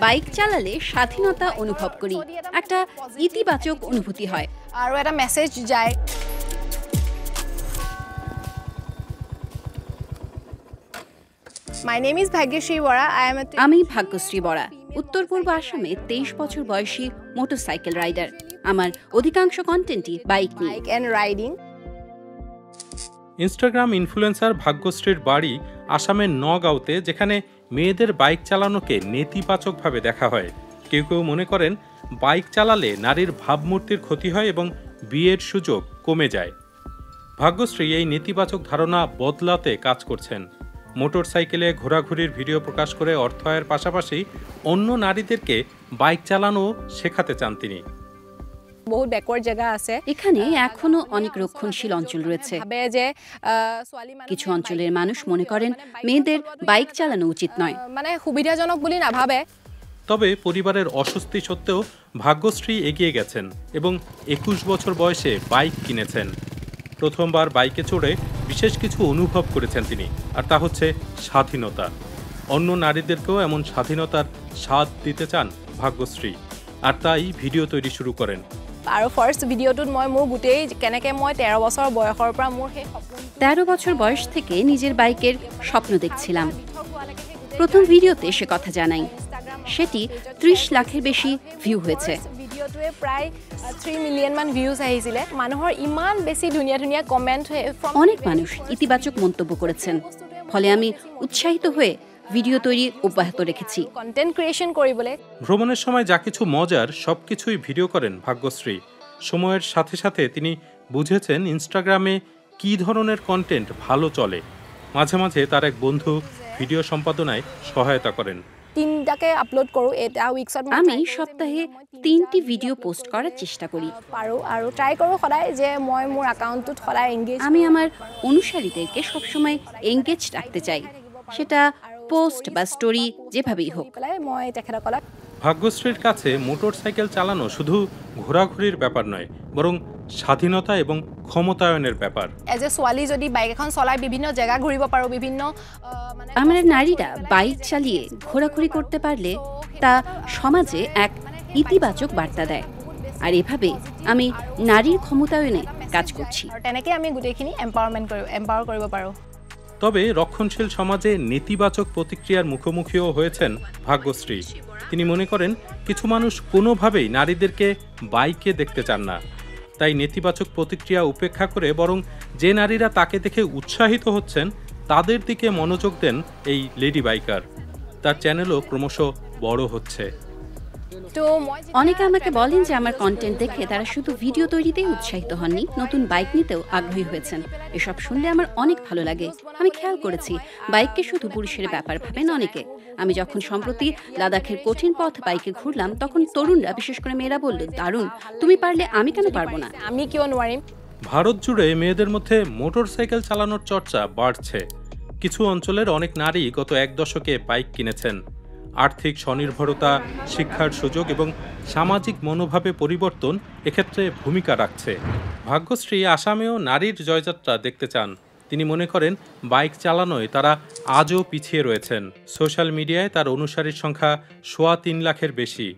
Bike চালালে স্বাধীনতা অনুভব করি, একটা ইতিবাচক অনুভূতি হয় আৰু এটা মেসেজ যায়। My name is Bhagyashree Bora. আমি ভাগ্যশ্রী বরা, উত্তর পূর্ব আসামে 23 বছর বয়সী মোটরসাইকেল রাইডার। আমার অধিকাংশ কন্টেন্টই বাইক নিয়ে। and riding. ইনস্টাগ্রাম ইনফ্লুয়েন্সার ভাগ্যশ্রীর বাড়ি আসামের নগাঁওতে, যেখানে মেয়েদের বাইক চালানোকে নেতিবাচকভাবে দেখা হয়। কেউ কেউ মনে করেন বাইক চালালে নারীর ভাবমূর্তির ক্ষতি হয় এবং বিয়ের সুযোগ কমে যায়। ভাগ্যশ্রী এই নেতিবাচক ধারণা বদলাতে কাজ করছেন। মোটরসাইকেলে ঘোরাঘুরির ভিডিও প্রকাশ করে অর্থ আয়ের পাশাপাশি অন্য নারীদেরকে বাইক চালানো শেখাতে চান তিনি। বহুত ব্যাকওয়ার্ড জায়গা আছে, এখানে এখনো অনেক রক্ষণশীল অঞ্চল রয়েছে। কিছু অঞ্চলের মানুষ মনে করেন মেয়েদের বাইক চালানো উচিত নয়, মানে সুবিধাজনক বলে নাভাবে। তবে পরিবারের অস্বস্তি সত্ত্বেও ভাগ্যশ্রী এগিয়ে গেছেন এবং 21 বছর বয়সে বাইক কিনেছেন। প্রথমবার বাইকে চড়ে বিশেষ কিছু অনুভব করেছেন তিনি, আর তা হচ্ছে স্বাধীনতা। অন্য নারীদেরকেও এমন স্বাধীনতার স্বাদ দিতে চান ভাগ্যশ্রী, আর তাই ভিডিও তৈরি শুরু করেন। আৰু ফার্স্ট ভিডিওটোত মই মোৰ গোটেই কেনেকৈ মই 13 বছৰ বয়সৰ পৰা মোৰ সেই সপোন 13 বছর বয়স থেকে নিজের বাইকের স্বপ্ন দেখছিলাম। প্রথম ভিডিওতে সে কথা জানাই, সেটি 30 লাখের বেশি ভিউ হয়েছে। ভিডিওটোৱে প্ৰায় 3 মিলিয়ন মান ভিউজ আহিছিলে। মানুহৰ ইমান বেছি ধুনীয়া ধুনীয়া কমেন্ট, অনেক মানুষ ইতিবাচক মন্তব্য করেছেন, ফলে আমি উৎসাহিত হয়ে ভিডিও তৈরি অব্যাহত রেখেছি। কন্টেন্ট ক্রিয়েশন করিবলে ভ্রমণের সময় যা কিছু মজার সবকিছুই ভিডিও করেন ভাগ্যশ্রী। সময়ের সাথে সাথে তিনি বুঝেছেন ইনস্টাগ্রামে কী ধরনের কন্টেন্ট ভালো চলে। মাঝে মাঝে তার এক বন্ধু ভিডিও সম্পাদনায় সহায়তা করেন। 3টাকে আপলোড করো, এটা উইকছত আমি সপ্তাহে 3টি ভিডিও পোস্ট করার চেষ্টা করি। পারো আৰু ট্রাই করো সদায় যে মই মোৰ একাউন্টত সদায় এনগেজ। আমি আমার অনুসারীদেরকে সবসময় এনগেজ রাখতে চাই, সেটা পোস্ট বা স্টোরি যেভাবেই হোক। মই তেখেতসকলক ভাগ্যশ্রীর কাছে মোটরসাইকেল চালানো শুধু ঘোরাঘুরির ব্যাপার নয়, বরং স্বাধীনতা এবং ক্ষমতায়নের ব্যাপার। এজ এ ছোৱালী যদি বাইক এখন চলাই বিভিন্ন জায়গা ঘুরিব পারো, বিভিন্ন আমরা নারীরা বাইক চালিয়ে ঘোরাঘুরি করতে পারলে তা সমাজে এক ইতিবাচক বার্তা দেয়, আর এভাবে আমি নারীর ক্ষমতায়নে কাজ করছি। তেনেকে আমি গোটেইখিনি এম্পাওয়ার কৰিব পাৰো। তবে রক্ষণশীল সমাজে নেতিবাচক প্রতিক্রিয়ার মুখোমুখিও হয়েছেন ভাগ্যশ্রী। তিনি মনে করেন কিছু মানুষ কোনোভাবেই নারীদেরকে বাইকে দেখতে চান না, তাই নেতিবাচক প্রতিক্রিয়া উপেক্ষা করে বরং যে নারীরা তাকে দেখে উৎসাহিত হচ্ছেন তাদের দিকে মনোযোগ দেন এই লেডি বাইকার। তার চ্যানেলও ক্রমশ বড় হচ্ছে। অনেকে আমাকে বলেন যে আমার কন্টেন্ট দেখে তারা শুধু ভিডিও তৈরিতেই উৎসাহিত হননি, নতুন বাইক নিতেও আগ্রহী হয়েছেন। এসব শুনলে আমার অনেক ভালো লাগে। আমি খেয়াল করেছি বাইককে শুধু পুরুষের ব্যাপার ভাবেন অনেকে। আমি যখন সম্প্রতি লাদাখের কঠিন পথ বাইকে ঘুরলাম, তখন তরুণরা, বিশেষ করে মেয়েরা বলল, দারুণ, তুমি পারলে আমি কেন পারবো না? আমি কিও নোৱাৰিম। ভারত জুড়ে মেয়েদের মধ্যে মোটরসাইকেল চালানোর চর্চা বাড়ছে। কিছু অঞ্চলের অনেক নারী গত 1 দশকে বাইক কিনেছেন। আর্থিক স্বনির্ভরতা, শিক্ষার সুযোগ এবং সামাজিক মনোভাবে পরিবর্তন এক্ষেত্রে ভূমিকা রাখছে। ভাগ্যশ্রী আসামেও নারীর জয়যাত্রা দেখতে চান। তিনি মনে করেন বাইক চালানোয় তারা আজও পিছিয়ে রয়েছেন। সোশ্যাল মিডিয়ায় তার অনুসারীর সংখ্যা 3.25 লাখের বেশি।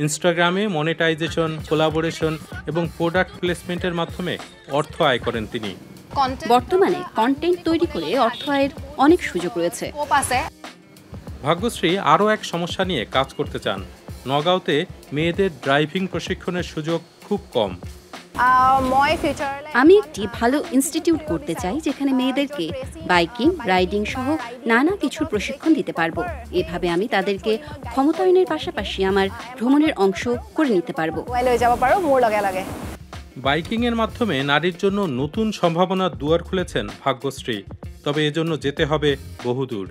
ইনস্টাগ্রামে মনিটাইজেশন, কোলাবোরেশন এবং প্রোডাক্ট প্লেসমেন্টের মাধ্যমে অর্থ আয় করেন তিনি। বর্তমানে কন্টেন্ট তৈরি করে অর্থ আয়ের অনেক সুযোগ রয়েছে। ভাগ্যশ্রী আরও এক সমস্যা নিয়ে কাজ করতে চান। নগাঁওতে মেয়েদের ড্রাইভিং প্রশিক্ষণের সুযোগ খুব কম। আমি একটি ভালো ইনস্টিটিউট করতে চাই, যেখানে মেয়েদেরকে বাইকিং, রাইডিং সহ নানা কিছুর প্রশিক্ষণ দিতে পারবো। এভাবে আমি তাদেরকে ক্ষমতায়নের পাশাপাশি আমার ভ্রমণের অংশ করে নিতে পারবো। বাইকিংয়ের মাধ্যমে নারীর জন্য নতুন সম্ভাবনার দুয়ার খুলেছেন ভাগ্যশ্রী। তবে এজন্য যেতে হবে বহুদূর।